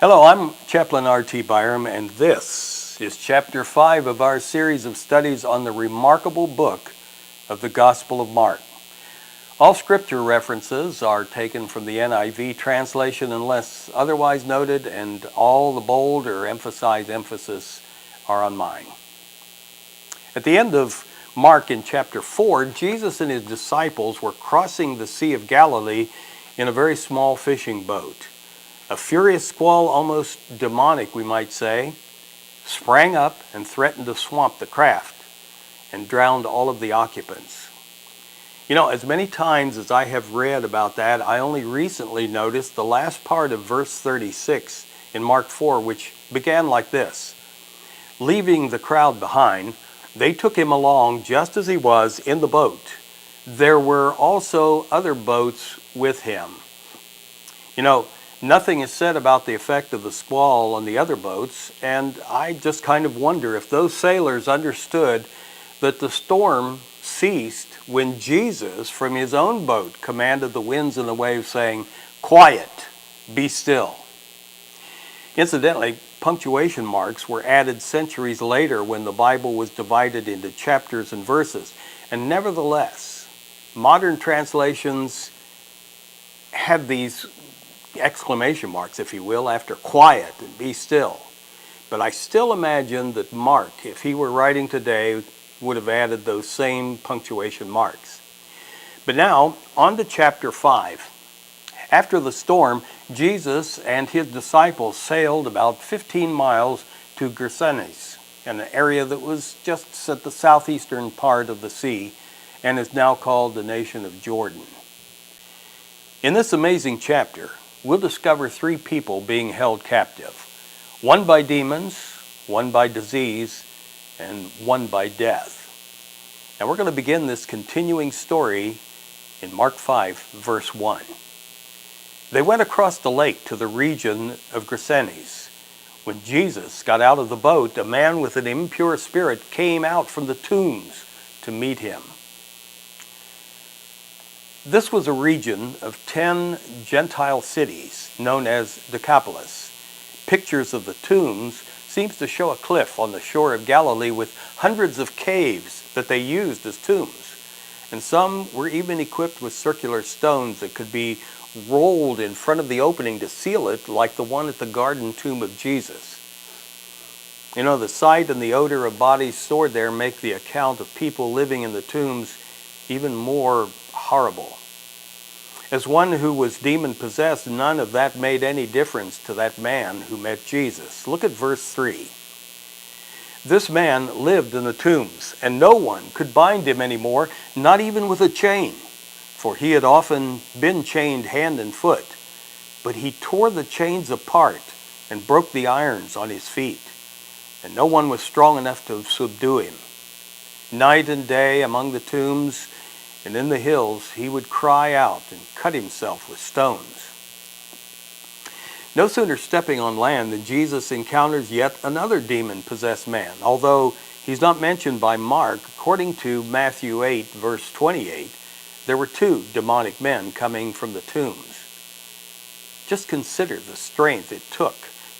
Hello, I'm Chaplain R.T. Byram, and this is Chapter 5 of our series of studies on the remarkable book of the Gospel of Mark. All scripture references are taken from the NIV translation unless otherwise noted, and all the bold or emphasized emphasis are on mine. At the end of Mark in chapter 4, Jesus and his disciples were crossing the Sea of Galilee in a very small fishing boat. A furious squall, almost demonic we might say, sprang up and threatened to swamp the craft and drowned all of the occupants. You know, as many times as I have read about that, I only recently noticed the last part of verse 36 in Mark 4, which began like this. Leaving the crowd behind, they took him along just as he was in the boat. There were also other boats with him. You know, nothing is said about the effect of the squall on the other boats, and I just kind of wonder if those sailors understood that the storm ceased when Jesus, from his own boat, commanded the winds and the waves, saying, "Quiet, be still." Incidentally, punctuation marks were added centuries later when the Bible was divided into chapters and verses, and nevertheless, modern translations have these exclamation marks, if you will, after quiet and be still. But I still imagine that Mark, if he were writing today, would have added those same punctuation marks. But now, on to chapter 5. After the storm, Jesus and his disciples sailed about 15 miles to Gergesenes, an area that was just at the southeastern part of the sea and is now called the nation of Jordan. In this amazing chapter, we'll discover three people being held captive. One by demons, one by disease, and one by death. And we're going to begin this continuing story in Mark 5, verse 1. They went across the lake to the region of Gergesenes. When Jesus got out of the boat, a man with an impure spirit came out from the tombs to meet him. This was a region of 10 Gentile cities known as Decapolis. Pictures of the tombs seems to show a cliff on the shore of Galilee with hundreds of caves that they used as tombs. And some were even equipped with circular stones that could be rolled in front of the opening to seal it, like the one at the garden tomb of Jesus. You know, the sight and the odor of bodies stored there make the account of people living in the tombs even more horrible. As one who was demon-possessed, none of that made any difference to that man who met Jesus. Look at verse 3. This man lived in the tombs, and no one could bind him anymore, not even with a chain, for he had often been chained hand and foot. But he tore the chains apart and broke the irons on his feet, and no one was strong enough to subdue him. Night and day among the tombs and in the hills, he would cry out and cut himself with stones. No sooner stepping on land than Jesus encounters yet another demon-possessed man. Although he's not mentioned by Mark, according to Matthew 8, verse 28, there were two demonic men coming from the tombs. Just consider the strength it took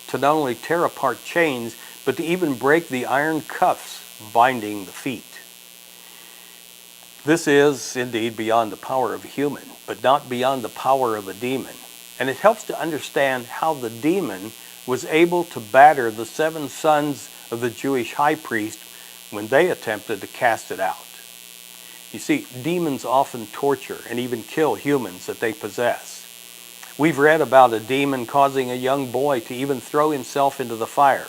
to not only tear apart chains, but to even break the iron cuffs binding the feet. This is indeed beyond the power of a human, but not beyond the power of a demon. And it helps to understand how the demon was able to batter the 7 sons of the Jewish high priest when they attempted to cast it out. You see, demons often torture and even kill humans that they possess. We've read about a demon causing a young boy to even throw himself into the fire.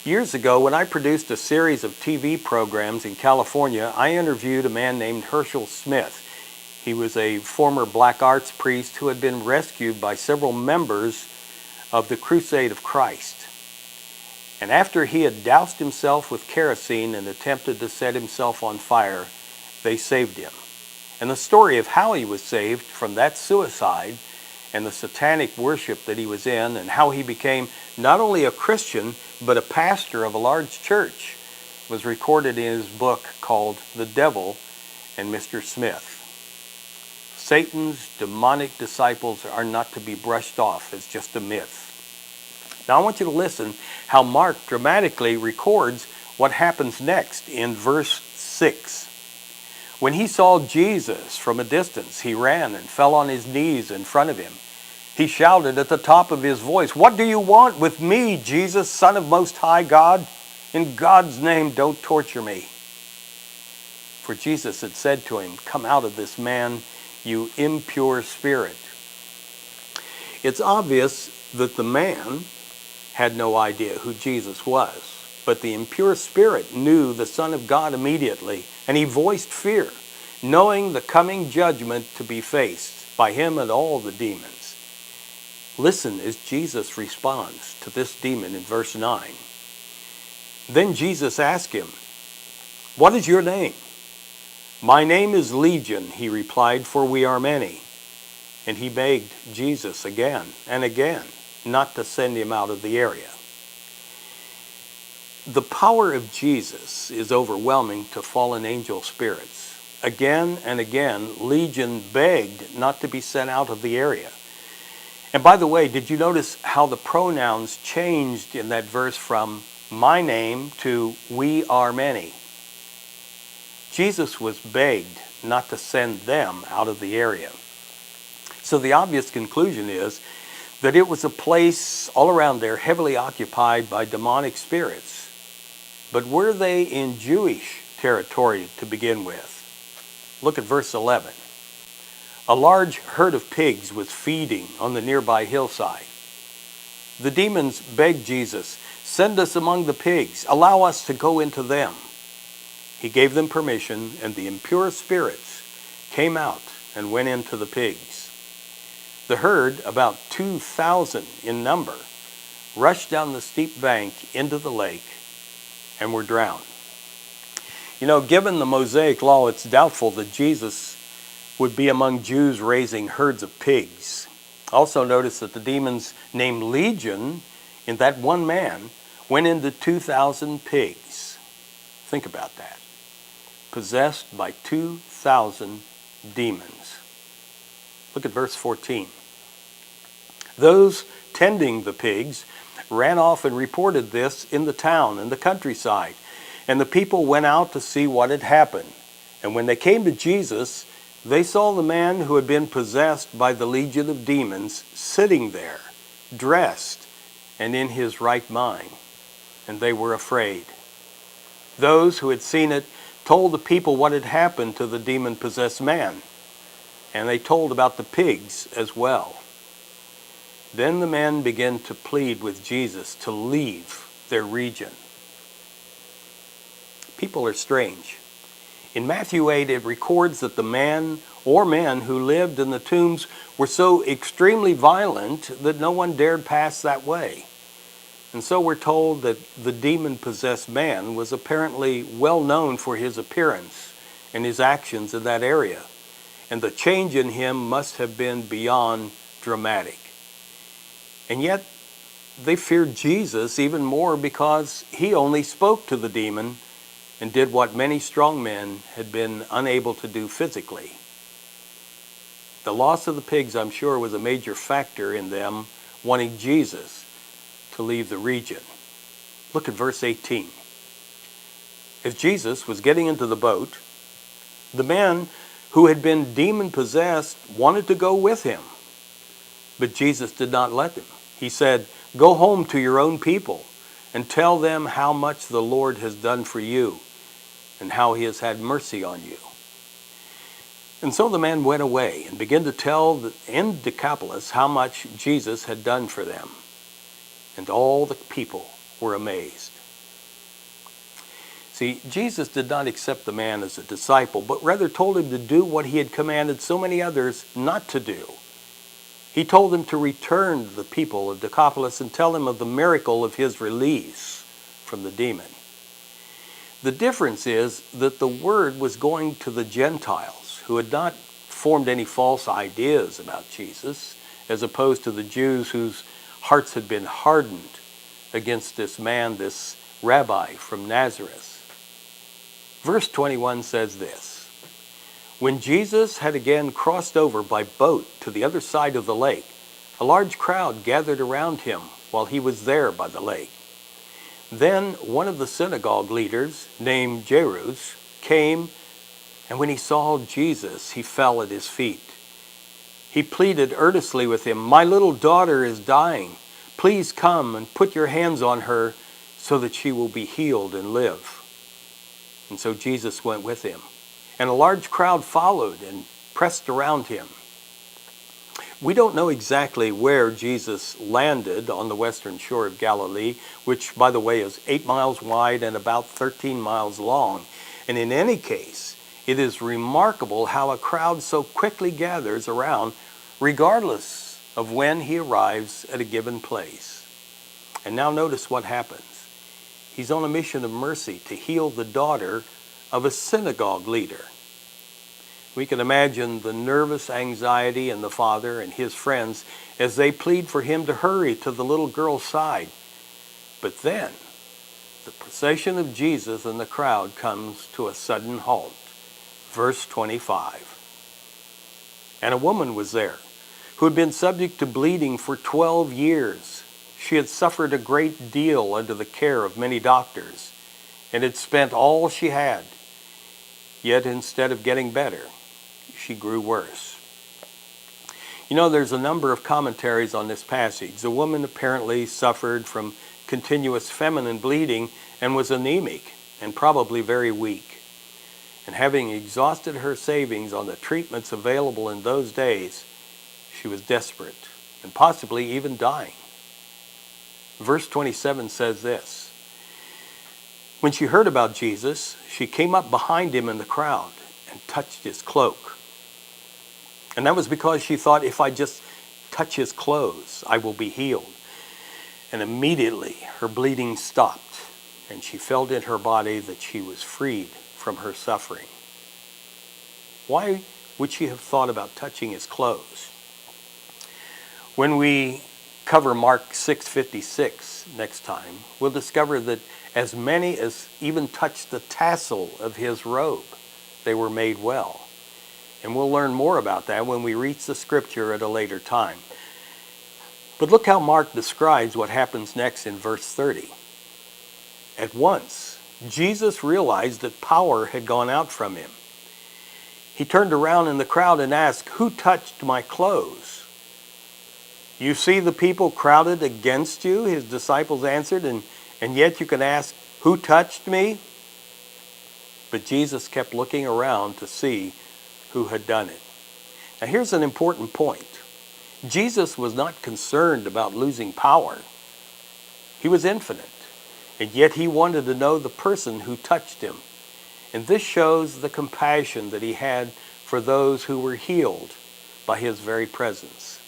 Years ago, when I produced a series of TV programs in California, I interviewed a man named Herschel Smith. He was a former black arts priest who had been rescued by several members of the Crusade of Christ. And after he had doused himself with kerosene and attempted to set himself on fire, they saved him. And the story of how he was saved from that suicide and the satanic worship that he was in, and how he became not only a Christian, but a pastor of a large church, was recorded in his book called The Devil and Mr. Smith. Satan's demonic disciples are not to be brushed off as just a myth. Now I want you to listen how Mark dramatically records what happens next in verse 6. When he saw Jesus from a distance, he ran and fell on his knees in front of him. He shouted at the top of his voice, "What do you want with me, Jesus, Son of Most High God? In God's name, don't torture me." For Jesus had said to him, "Come out of this man, you impure spirit." It's obvious that the man had no idea who Jesus was, but the impure spirit knew the Son of God immediately, and he voiced fear, knowing the coming judgment to be faced by him and all the demons. Listen as Jesus responds to this demon in verse 9. Then Jesus asked him, "What is your name?" "My name is Legion," he replied, "for we are many." And he begged Jesus again and again not to send him out of the area. The power of Jesus is overwhelming to fallen angel spirits. Again and again, Legion begged not to be sent out of the area. And by the way, did you notice how the pronouns changed in that verse from "my name" to "we are many"? Jesus was begged not to send them out of the area. So the obvious conclusion is that it was a place all around there heavily occupied by demonic spirits. But were they in Jewish territory to begin with? Look at verse 11. A large herd of pigs was feeding on the nearby hillside. The demons begged Jesus, "Send us among the pigs. Allow us to go into them." He gave them permission, and the impure spirits came out and went into the pigs. The herd, about 2,000 in number, rushed down the steep bank into the lake and were drowned. You know, given the Mosaic law, it's doubtful that Jesus would be among Jews raising herds of pigs. Also notice that the demons named Legion in that one man went into 2,000 pigs. Think about that. Possessed by 2,000 demons. Look at verse 14. Those tending the pigs ran off and reported this in the town and the countryside, and the people went out to see what had happened. And when they came to Jesus, they saw the man who had been possessed by the legion of demons sitting there, dressed and in his right mind, and they were afraid. Those who had seen it told the people what had happened to the demon-possessed man, and they told about the pigs as well. Then the men began to plead with Jesus to leave their region. People are strange. In Matthew 8, it records that the man or men who lived in the tombs were so extremely violent that no one dared pass that way. And so we're told that the demon-possessed man was apparently well known for his appearance and his actions in that area. And the change in him must have been beyond dramatic. And yet, they feared Jesus even more because he only spoke to the demon and did what many strong men had been unable to do physically. The loss of the pigs, I'm sure, was a major factor in them wanting Jesus to leave the region. Look at verse 18. As Jesus was getting into the boat, the men who had been demon-possessed wanted to go with him. But Jesus did not let them. He said, "Go home to your own people and tell them how much the Lord has done for you and how he has had mercy on you." And so the men went away and began to tell in Decapolis how much Jesus had done for them. And all the people were amazed. See, Jesus did not accept the man as a disciple, but rather told him to do what he had commanded so many others not to do. He told him to return to the people of Decapolis and tell them of the miracle of his release from the demon. The difference is that the word was going to the Gentiles, who had not formed any false ideas about Jesus, as opposed to the Jews whose hearts had been hardened against this man, this rabbi from Nazareth. Verse 21 says this: When Jesus had again crossed over by boat to the other side of the lake, a large crowd gathered around him while he was there by the lake. Then one of the synagogue leaders, named Jairus, came, and when he saw Jesus, he fell at his feet. He pleaded earnestly with him, "My little daughter is dying. Please come and put your hands on her so that she will be healed and live." And so Jesus went with him, and a large crowd followed and pressed around him. We don't know exactly where Jesus landed on the western shore of Galilee, which, by the way, is 8 miles wide and about 13 miles long. And in any case, it is remarkable how a crowd so quickly gathers around, regardless of when he arrives at a given place. And now notice what happens. He's on a mission of mercy to heal the daughter of a synagogue leader. We can imagine the nervous anxiety in the father and his friends as they plead for him to hurry to the little girl's side. But then, the procession of Jesus and the crowd comes to a sudden halt. Verse 25. And a woman was there who had been subject to bleeding for 12 years. She had suffered a great deal under the care of many doctors and had spent all she had. Yet instead of getting better, she grew worse. You know, there's a number of commentaries on this passage. The woman apparently suffered from continuous feminine bleeding and was anemic and probably very weak. And having exhausted her savings on the treatments available in those days, she was desperate and possibly even dying. Verse 27 says this: when she heard about Jesus, she came up behind him in the crowd and touched his cloak. And that was because she thought, if I just touch his clothes, I will be healed. And immediately her bleeding stopped, and she felt in her body that she was freed from her suffering. Why would she have thought about touching his clothes? When we cover Mark 6:56 next time, we'll discover that as many as even touched the tassel of his robe, they were made well. And we'll learn more about that when we reach the scripture at a later time. But look how Mark describes what happens next in verse 30. At once, Jesus realized that power had gone out from him. He turned around in the crowd and asked, "Who touched my clothes?" "You see the people crowded against you," his disciples answered, and yet you can ask, "Who touched me?" But Jesus kept looking around to see who had done it. Now here's an important point. Jesus was not concerned about losing power. He was infinite, and yet he wanted to know the person who touched him. And this shows the compassion that he had for those who were healed by his very presence.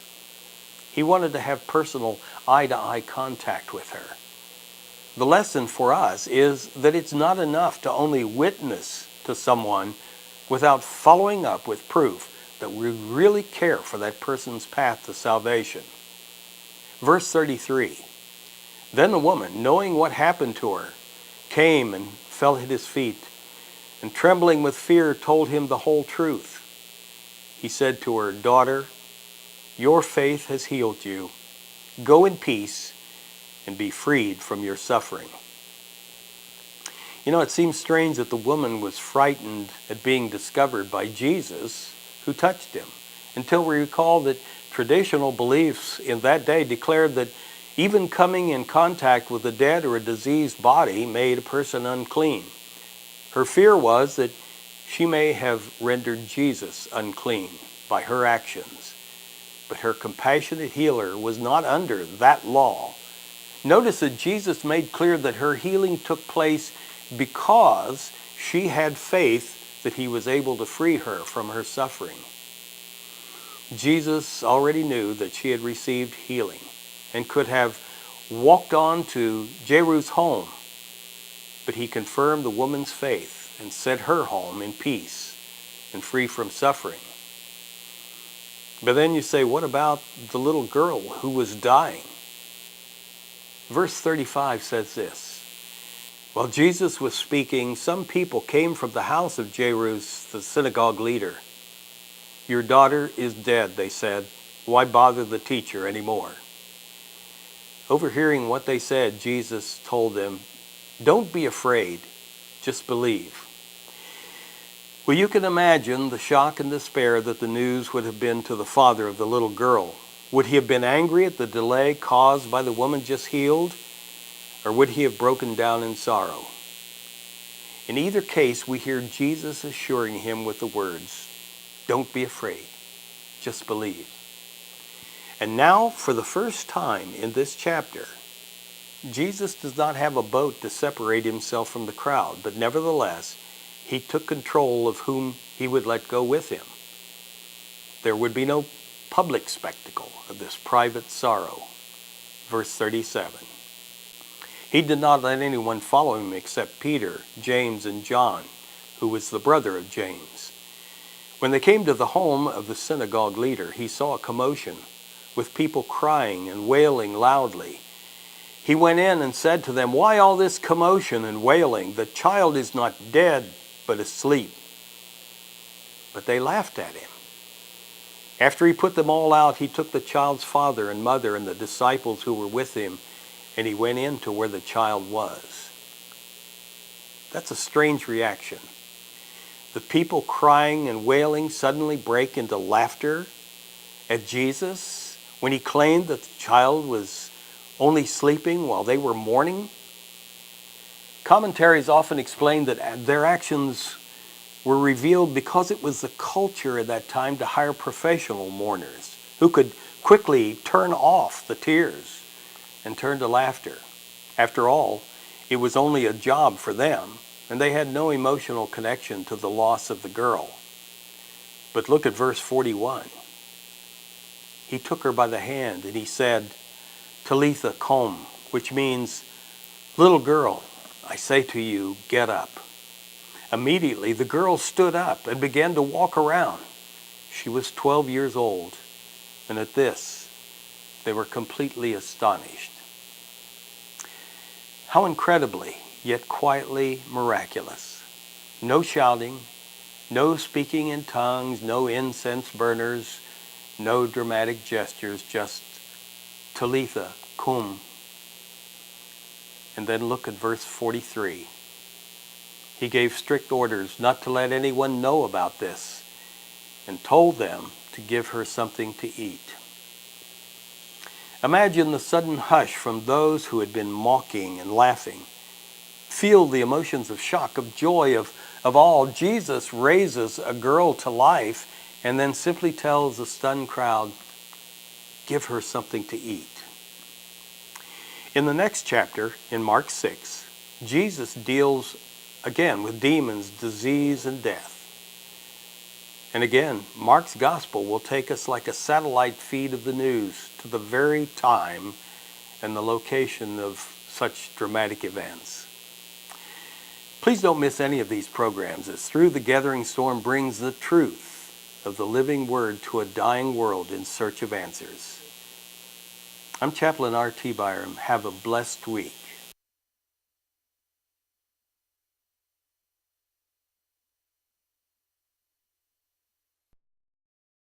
He wanted to have personal eye-to-eye contact with her. The lesson for us is that it's not enough to only witness to someone without following up with proof that we really care for that person's path to salvation. Verse 33, then the woman, knowing what happened to her, came and fell at his feet, and trembling with fear told him the whole truth. He said to her, "Daughter, your faith has healed you. Go in peace and be freed from your suffering." You know, it seems strange that the woman was frightened at being discovered by Jesus, who touched him, until we recall that traditional beliefs in that day declared that even coming in contact with a dead or a diseased body made a person unclean. Her fear was that she may have rendered Jesus unclean by her actions, but her compassionate healer was not under that law. Notice that Jesus made clear that her healing took place because she had faith that he was able to free her from her suffering. Jesus already knew that she had received healing and could have walked on to Jairus' home, but he confirmed the woman's faith and sent her home in peace and free from suffering. But then you say, what about the little girl who was dying? Verse 35 says this: while Jesus was speaking, some people came from the house of Jairus, the synagogue leader. "Your daughter is dead," they said. "Why bother the teacher anymore?" Overhearing what they said, Jesus told them, "Don't be afraid, just believe." Well, you can imagine the shock and despair that the news would have been to the father of the little girl. Would he have been angry at the delay caused by the woman just healed? Or would he have broken down in sorrow? In either case, we hear Jesus assuring him with the words, "Don't be afraid, just believe." And now, for the first time in this chapter, Jesus does not have a boat to separate himself from the crowd, but nevertheless, he took control of whom he would let go with him. There would be no public spectacle of this private sorrow. Verse 37. He did not let anyone follow him except Peter, James, and John, who was the brother of James. When they came to the home of the synagogue leader, he saw a commotion, with people crying and wailing loudly. He went in and said to them, "Why all this commotion and wailing? The child is not dead, but asleep." But they laughed at him. After he put them all out, he took the child's father and mother and the disciples who were with him, and he went in to where the child was. That's a strange reaction. The people crying and wailing suddenly break into laughter at Jesus when he claimed that the child was only sleeping while they were mourning. Commentaries often explain that their actions were revealed because it was the culture at that time to hire professional mourners who could quickly turn off the tears and turn to laughter. After all, it was only a job for them, and they had no emotional connection to the loss of the girl. But look at verse 41. He took her by the hand and he said, "Talitha koum," which means, "Little girl, I say to you, get up." Immediately the girl stood up and began to walk around. She was 12 years old, and at this, they were completely astonished. How incredibly, yet quietly miraculous. No shouting, no speaking in tongues, no incense burners, no dramatic gestures, just Talitha koum. And then look at verse 43. He gave strict orders not to let anyone know about this and told them to give her something to eat. Imagine the sudden hush from those who had been mocking and laughing. Feel the emotions of shock, of joy, of awe. Jesus raises a girl to life and then simply tells the stunned crowd, "Give her something to eat." In the next chapter, in Mark 6, Jesus deals again with demons, disease, and death. And again, Mark's gospel will take us like a satellite feed of the news to the very time and the location of such dramatic events. Please don't miss any of these programs as Thru the Gathering Storm brings the truth of the living word to a dying world in search of answers. I'm Chaplain R.T. Byram. Have a blessed week.